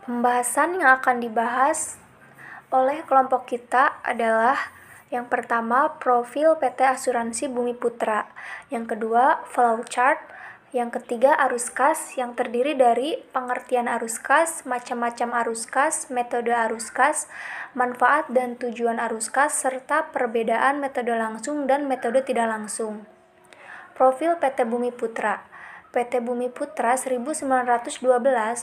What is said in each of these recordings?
Pembahasan yang akan dibahas oleh kelompok kita adalah yang pertama, profil PT Asuransi Bumi Putra. Yang kedua, flowchart. Yang ketiga, arus kas yang terdiri dari pengertian arus kas, macam-macam arus kas, metode arus kas, manfaat dan tujuan arus kas, serta perbedaan metode langsung dan metode tidak langsung. Profil PT Bumi Putra. PT Bumi Putra 1912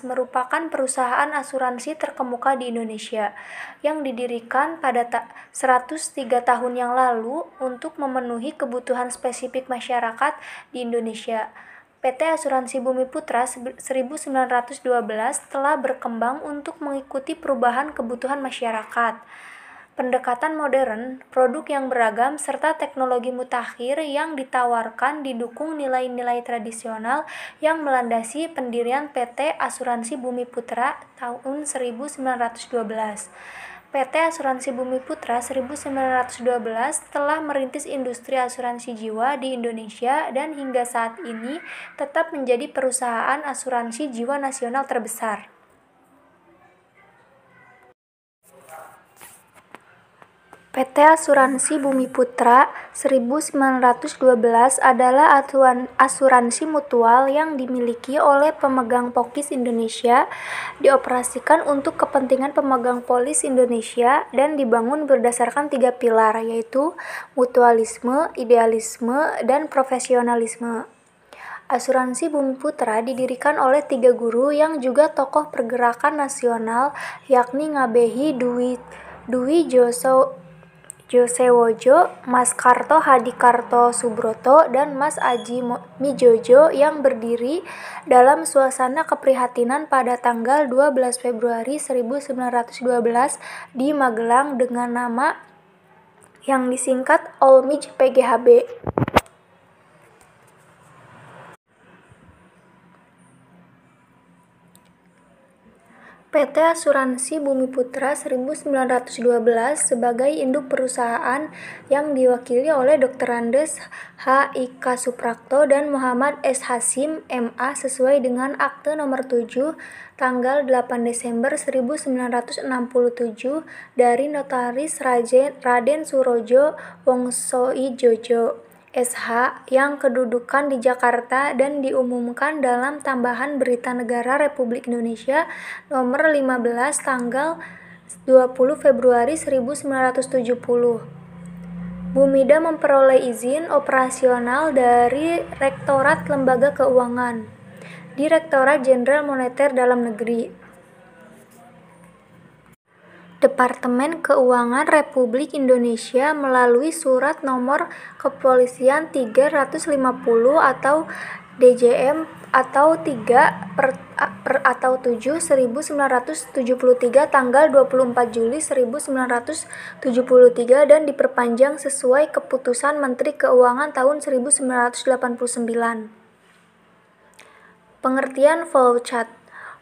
merupakan perusahaan asuransi terkemuka di Indonesia yang didirikan pada 103 tahun yang lalu untuk memenuhi kebutuhan spesifik masyarakat di Indonesia. PT Asuransi Bumi Putra 1912 telah berkembang untuk mengikuti perubahan kebutuhan masyarakat. Pendekatan modern, produk yang beragam, serta teknologi mutakhir yang ditawarkan didukung nilai-nilai tradisional yang melandasi pendirian PT Asuransi Bumi Putra tahun 1912. PT Asuransi Bumi Putra 1912 telah merintis industri asuransi jiwa di Indonesia dan hingga saat ini tetap menjadi perusahaan asuransi jiwa nasional terbesar. PT Asuransi Bumi Putra 1912 adalah asuransi mutual yang dimiliki oleh pemegang pokis Indonesia, dioperasikan untuk kepentingan pemegang polis Indonesia, dan dibangun berdasarkan 3 pilar, yaitu mutualisme, idealisme, dan profesionalisme. Asuransi Bumi Putra didirikan oleh 3 guru yang juga tokoh pergerakan nasional, yakni Ngabehi Dwi Josewojo, Mas Karto Hadikarto Subroto, dan Mas Aji Mijojo yang berdiri dalam suasana keprihatinan pada tanggal 12 Februari 1912 di Magelang dengan nama yang disingkat Olmij PGHB. PT Asuransi Bumi Putra 1912 sebagai induk perusahaan yang diwakili oleh Dr. Andes H. Ika Suprakto dan Muhammad S. Hasim, MA sesuai dengan Akte Nomor 7 tanggal 8 Desember 1967 dari Notaris Raden Surojo Wongsoijojo, SH, yang kedudukan di Jakarta dan diumumkan dalam Tambahan Berita Negara Republik Indonesia Nomor 15 tanggal 20 Februari 1970. Bumida memperoleh izin operasional dari Rektorat Lembaga Keuangan, Direktorat Jenderal Moneter Dalam Negeri, Departemen Keuangan Republik Indonesia melalui Surat Nomor Kepolisian 350 atau DJM atau 3/7/1973 tanggal 24 Juli 1973 dan diperpanjang sesuai Keputusan Menteri Keuangan tahun 1989. Pengertian flowchart.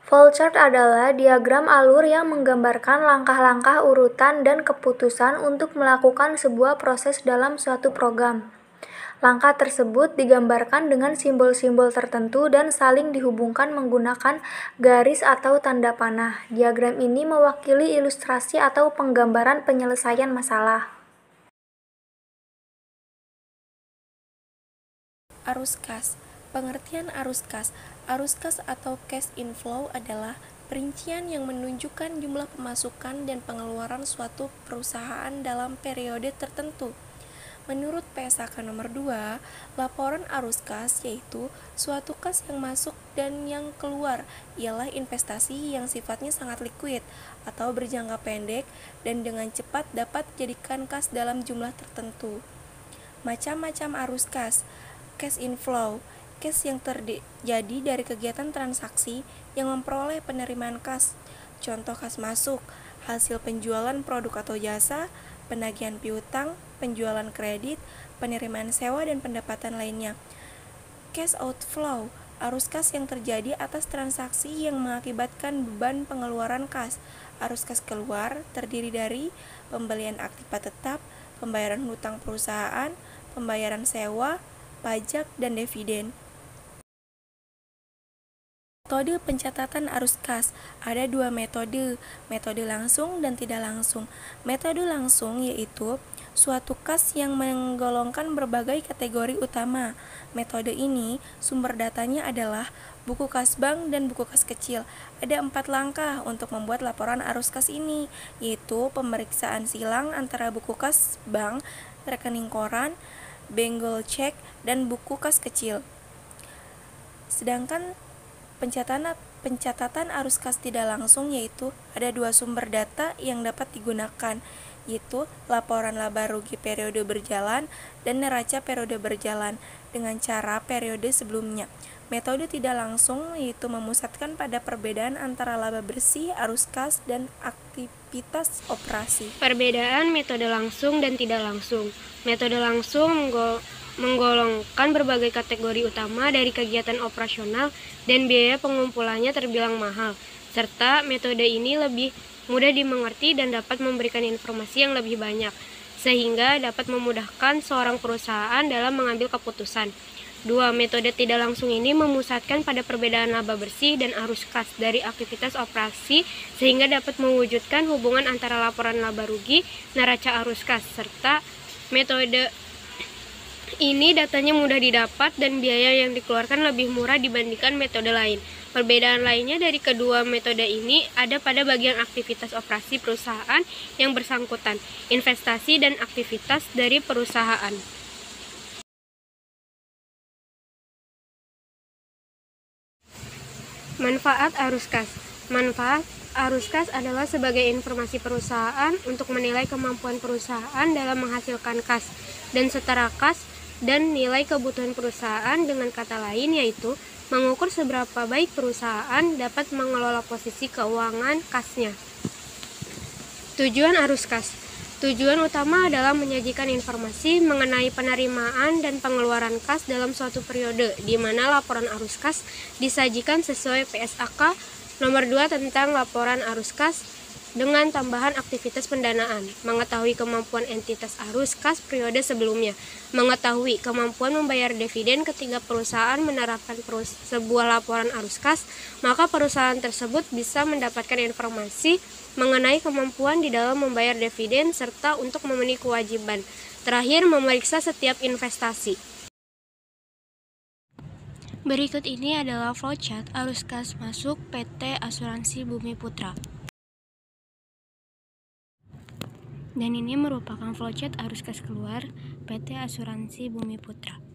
Flowchart adalah diagram alur yang menggambarkan langkah-langkah urutan dan keputusan untuk melakukan sebuah proses dalam suatu program. Langkah tersebut digambarkan dengan simbol-simbol tertentu dan saling dihubungkan menggunakan garis atau tanda panah. Diagram ini mewakili ilustrasi atau penggambaran penyelesaian masalah. Arus kas. Pengertian arus kas. Arus kas atau cash inflow adalah perincian yang menunjukkan jumlah pemasukan dan pengeluaran suatu perusahaan dalam periode tertentu. Menurut PSAK nomor 2, laporan arus kas yaitu suatu kas yang masuk dan yang keluar ialah investasi yang sifatnya sangat likuid atau berjangka pendek dan dengan cepat dapat dijadikan kas dalam jumlah tertentu. Macam-macam arus kas. Cash inflow, cash yang terjadi dari kegiatan transaksi yang memperoleh penerimaan kas. Contoh kas masuk, hasil penjualan produk atau jasa, penagihan piutang, penjualan kredit, penerimaan sewa, dan pendapatan lainnya. Cash outflow, arus kas yang terjadi atas transaksi yang mengakibatkan beban pengeluaran kas. Arus kas keluar terdiri dari pembelian aktiva tetap, pembayaran hutang perusahaan, pembayaran sewa, pajak, dan dividen. Metode pencatatan arus kas. Ada dua metode langsung dan tidak langsung. Metode langsung yaitu suatu kas yang menggolongkan berbagai kategori utama. Metode ini sumber datanya adalah buku kas bank dan buku kas kecil. Ada 4 langkah untuk membuat laporan arus kas ini, yaitu pemeriksaan silang antara buku kas bank, rekening koran, benggol cek, dan buku kas kecil. Sedangkan pencatatan arus kas tidak langsung yaitu ada dua sumber data yang dapat digunakan, yaitu laporan laba rugi periode berjalan dan neraca periode berjalan dengan cara periode sebelumnya. Metode tidak langsung yaitu memusatkan pada perbedaan antara laba bersih, arus kas, dan aktivitas operasi. Perbedaan metode langsung dan tidak langsung. Metode langsung menggolongkan berbagai kategori utama dari kegiatan operasional dan biaya pengumpulannya terbilang mahal, serta metode ini lebih mudah dimengerti dan dapat memberikan informasi yang lebih banyak, sehingga dapat memudahkan seorang perusahaan dalam mengambil keputusan. 2. Metode tidak langsung ini memusatkan pada perbedaan laba bersih dan arus kas dari aktivitas operasi sehingga dapat mewujudkan hubungan antara laporan laba rugi, neraca arus kas, serta metode ini datanya mudah didapat dan biaya yang dikeluarkan lebih murah dibandingkan metode lain. Perbedaan lainnya dari kedua metode ini ada pada bagian aktivitas operasi perusahaan yang bersangkutan, investasi dan aktivitas dari perusahaan. Manfaat arus kas. Manfaat arus kas adalah sebagai informasi perusahaan untuk menilai kemampuan perusahaan dalam menghasilkan kas dan setara kas dan nilai kebutuhan perusahaan, dengan kata lain yaitu mengukur seberapa baik perusahaan dapat mengelola posisi keuangan kasnya. Tujuan arus kas. Tujuan utama adalah menyajikan informasi mengenai penerimaan dan pengeluaran kas dalam suatu periode, di mana laporan arus kas disajikan sesuai PSAK nomor 2 tentang laporan arus kas dengan tambahan aktivitas pendanaan, mengetahui kemampuan entitas arus kas periode sebelumnya, mengetahui kemampuan membayar dividen ketika perusahaan menerapkan sebuah laporan arus kas, maka perusahaan tersebut bisa mendapatkan informasi mengenai kemampuan di dalam membayar dividen serta untuk memenuhi kewajiban. Terakhir, memeriksa setiap investasi. Berikut ini adalah flowchart arus kas masuk PT Asuransi Bumi Putra. Dan ini merupakan flowchart arus kas keluar PT Asuransi Bumi Putra.